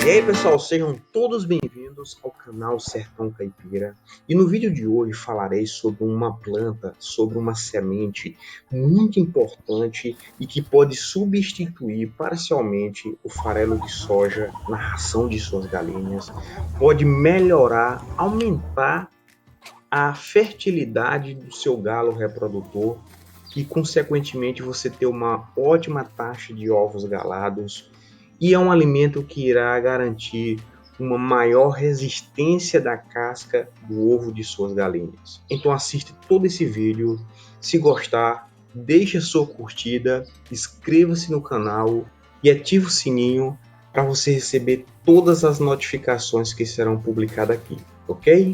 E aí pessoal, sejam todos bem-vindos ao canal Sertão Caipira. E no vídeo de hoje falarei sobre uma planta, sobre uma semente muito importante e que pode substituir parcialmente o farelo de soja na ração de suas galinhas, pode melhorar, aumentar a fertilidade do seu galo reprodutor e consequentemente você ter uma ótima taxa de ovos galados, e é um alimento que irá garantir uma maior resistência da casca do ovo de suas galinhas. Então assista todo esse vídeo, se gostar, deixe a sua curtida, inscreva-se no canal e ative o sininho para você receber todas as notificações que serão publicadas aqui, ok?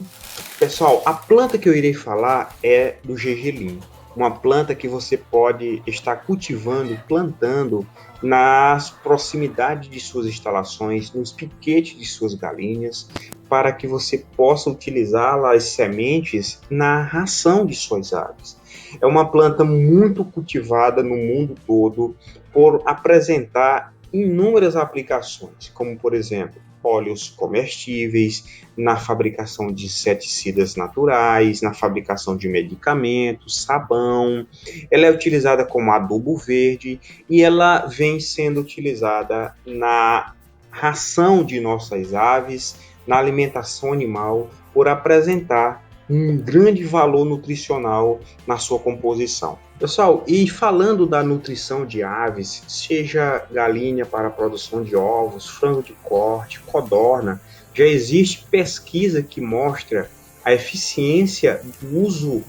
Pessoal, a planta que eu irei falar é do gergelim, uma planta que você pode estar cultivando, plantando nas proximidades de suas instalações, nos piquetes de suas galinhas, para que você possa utilizá-la as sementes na ração de suas aves. É uma planta muito cultivada no mundo todo por apresentar inúmeras aplicações, como por exemplo, óleos comestíveis, na fabricação de inseticidas naturais, na fabricação de medicamentos, sabão. Ela é utilizada como adubo verde e ela vem sendo utilizada na ração de nossas aves, na alimentação animal, por apresentar um grande valor nutricional na sua composição. Pessoal, e falando da nutrição de aves, seja galinha para a produção de ovos, frango de corte, codorna, já existe pesquisa que mostra a eficiência do uso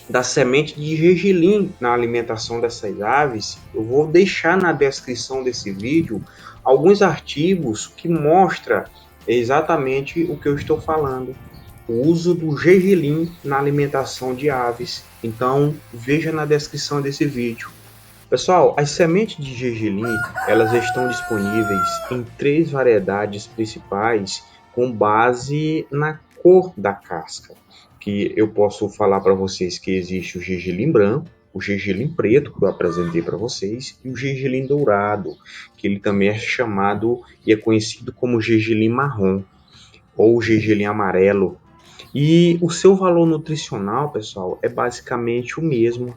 da semente de gergelim na alimentação dessas aves. Eu vou deixar na descrição desse vídeo alguns artigos que mostram exatamente o que eu estou falando. O uso do gergelim na alimentação de aves. Então, veja na descrição desse vídeo. Pessoal, as sementes de gergelim, elas estão disponíveis em 3 variedades principais com base na cor da casca. Que eu posso falar para vocês que existe o gergelim branco, o gergelim preto, que eu apresentei para vocês, e o gergelim dourado, que ele também é chamado e é conhecido como gergelim marrom, ou gergelim amarelo. E o seu valor nutricional, pessoal, é basicamente o mesmo,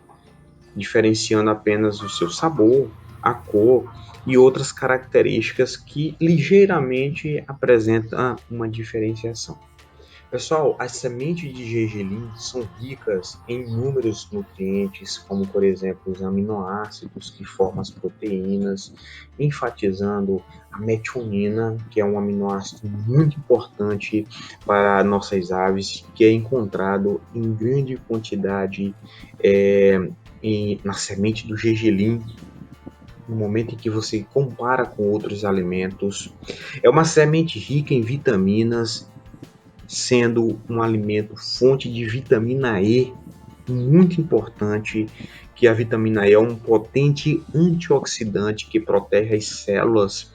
diferenciando apenas o seu sabor, a cor e outras características que ligeiramente apresentam uma diferenciação. Pessoal, as sementes de gergelim são ricas em inúmeros nutrientes, como por exemplo os aminoácidos que formam as proteínas, enfatizando a metionina, que é um aminoácido muito importante para nossas aves, que é encontrado em grande quantidade na semente do gergelim. No momento em que você compara com outros alimentos, é uma semente rica em vitaminas, sendo um alimento fonte de vitamina E, muito importante, que a vitamina E é um potente antioxidante que protege as células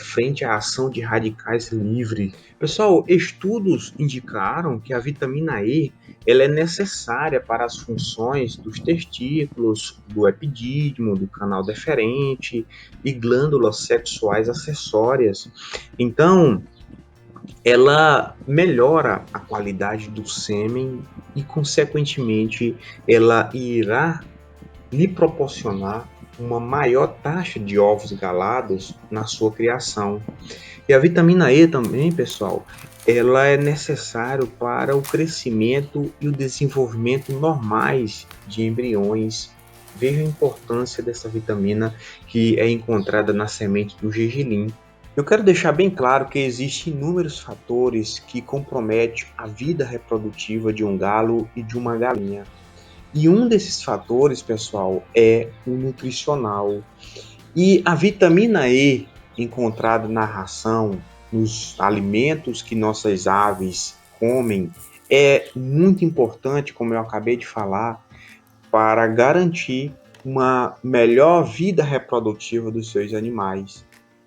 frente à ação de radicais livres. Pessoal, estudos indicaram que a vitamina E ela é necessária para as funções dos testículos, do epidídimo, do canal deferente e glândulas sexuais acessórias. Então, ela melhora a qualidade do sêmen e, consequentemente, ela irá lhe proporcionar uma maior taxa de ovos galados na sua criação. E a vitamina E também, pessoal, ela é necessária para o crescimento e o desenvolvimento normais de embriões. Veja a importância dessa vitamina que é encontrada na semente do gergelim. Eu quero deixar bem claro que existem inúmeros fatores que comprometem a vida reprodutiva de um galo e de uma galinha. E um desses fatores, pessoal, é o nutricional. E a vitamina E encontrada na ração, nos alimentos que nossas aves comem, é muito importante, como eu acabei de falar, para garantir uma melhor vida reprodutiva dos seus animais.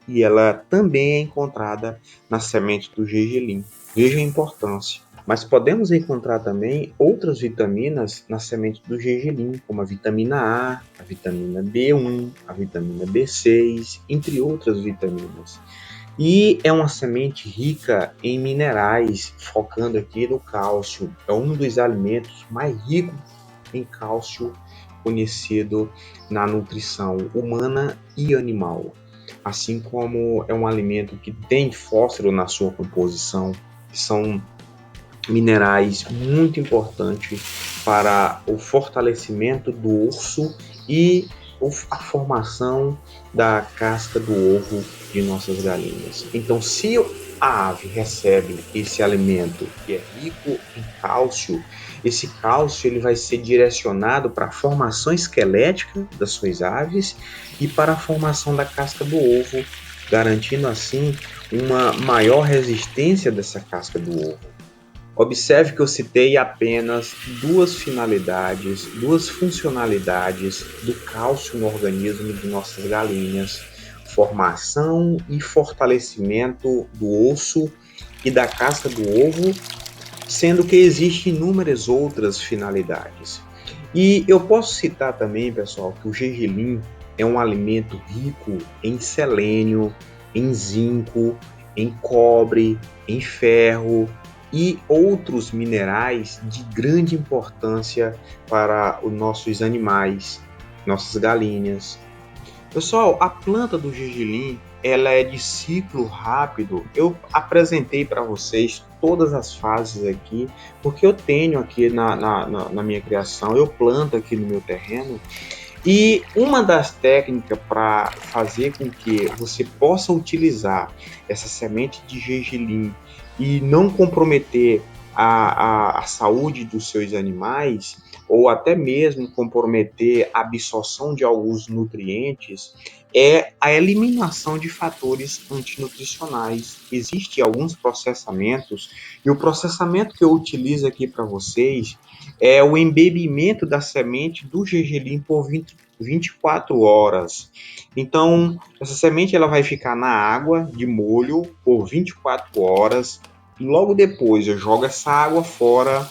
E ela também é encontrada na semente do gergelim. Veja a importância. Mas podemos encontrar também outras vitaminas na semente do gergelim, como a vitamina A vitamina B1, a vitamina B6, entre outras vitaminas. E é uma semente rica em minerais, focando aqui no cálcio. É um dos alimentos mais ricos em cálcio conhecido na nutrição humana e animal. Assim como é um alimento que tem fósforo na sua composição, que são minerais muito importantes para o fortalecimento do osso e a formação da casca do ovo de nossas galinhas. Então, se a ave recebe esse alimento que é rico em cálcio, esse cálcio ele vai ser direcionado para a formação esquelética das suas aves e para a formação da casca do ovo, garantindo assim uma maior resistência dessa casca do ovo. Observe que eu citei apenas duas finalidades, duas funcionalidades do cálcio no organismo de nossas galinhas: formação e fortalecimento do osso e da casca do ovo, sendo que existem inúmeras outras finalidades. E eu posso citar também, pessoal, que o gergelim é um alimento rico em selênio, em zinco, em cobre, em ferro e outros minerais de grande importância para os nossos animais, nossas galinhas. Pessoal, a planta do gergelim, ela é de ciclo rápido. Eu apresentei para vocês todas as fases aqui, porque eu tenho aqui na minha criação, eu planto aqui no meu terreno. E uma das técnicas para fazer com que você possa utilizar essa semente de gergelim e não comprometer a saúde dos seus animais, ou até mesmo comprometer a absorção de alguns nutrientes, é a eliminação de fatores antinutricionais. Existem alguns processamentos, e o processamento que eu utilizo aqui para vocês é o embebimento da semente do gergelim por 24 horas. Então, essa semente ela vai ficar na água de molho por 24 horas. E logo depois eu jogo essa água fora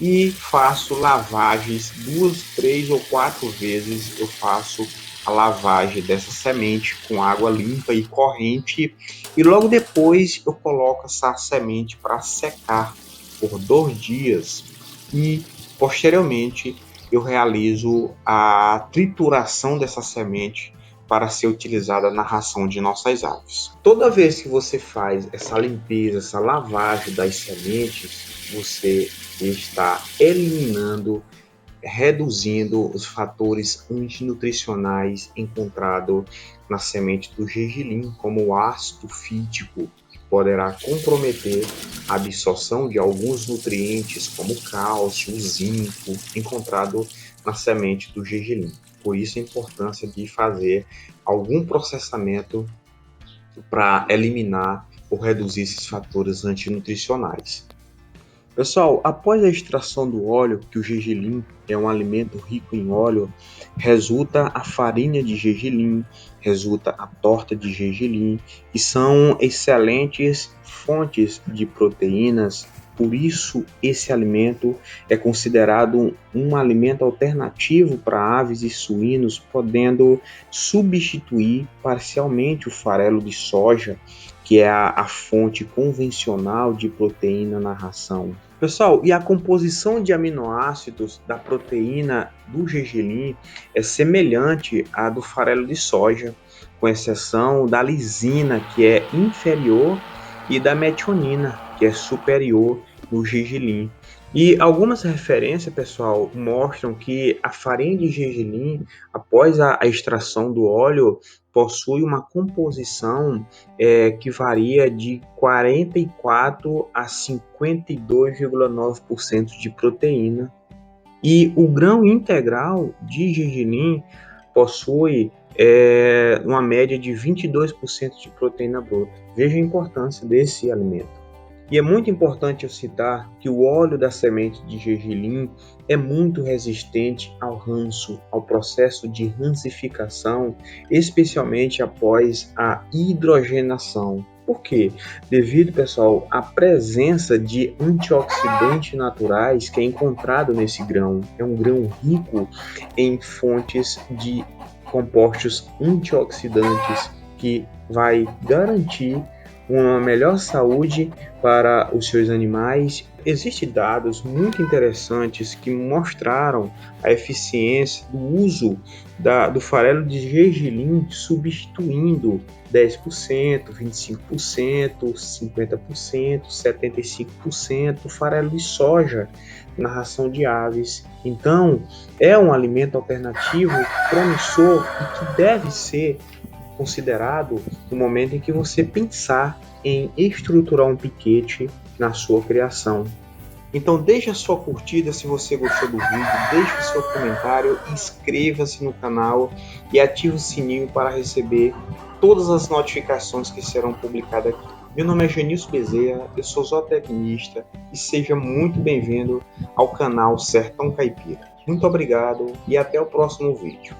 e faço lavagens 2, 3 ou 4 vezes. Eu faço a lavagem dessa semente com água limpa e corrente. E logo depois eu coloco essa semente para secar por 2 dias. E posteriormente eu realizo a trituração dessa semente para ser utilizada na ração de nossas aves. Toda vez que você faz essa limpeza, essa lavagem das sementes, você está eliminando, reduzindo os fatores antinutricionais encontrados na semente do gergelim, como o ácido fítico, que poderá comprometer a absorção de alguns nutrientes, como cálcio, zinco, encontrado na semente do gergelim. Por isso a importância de fazer algum processamento para eliminar ou reduzir esses fatores antinutricionais. Pessoal, após a extração do óleo, que o gergelim é um alimento rico em óleo, resulta a farinha de gergelim, resulta a torta de gergelim, que são excelentes fontes de proteínas. Por isso, esse alimento é considerado um alimento alternativo para aves e suínos, podendo substituir parcialmente o farelo de soja, que é a fonte convencional de proteína na ração. Pessoal, e a composição de aminoácidos da proteína do gergelim é semelhante à do farelo de soja, com exceção da lisina, que é inferior, e da metionina, que é superior no gergelim. E algumas referências, pessoal, mostram que a farinha de gergelim, após a extração do óleo, possui uma composição que varia de 44 a 52,9% de proteína. E o grão integral de gergelim possui uma média de 22% de proteína bruta. Veja a importância desse alimento. E é muito importante eu citar que o óleo da semente de gergelim é muito resistente ao ranço, ao processo de rancificação, especialmente após a hidrogenação. Por quê? Devido, pessoal, à presença de antioxidantes naturais que é encontrado nesse grão. É um grão rico em fontes de compostos antioxidantes que vai garantir uma melhor saúde para os seus animais. Existem dados muito interessantes que mostraram a eficiência do uso do farelo de gergelim substituindo 10%, 25%, 50%, 75% farelo de soja na ração de aves. Então, é um alimento alternativo promissor e que deve ser considerado no momento em que você pensar em estruturar um piquete na sua criação. Então deixe a sua curtida se você gostou do vídeo, deixe o seu comentário, inscreva-se no canal e ative o sininho para receber todas as notificações que serão publicadas aqui. Meu nome é Genilson Bezerra, eu sou zootecnista e seja muito bem-vindo ao canal Sertão Caipira. Muito obrigado e até o próximo vídeo.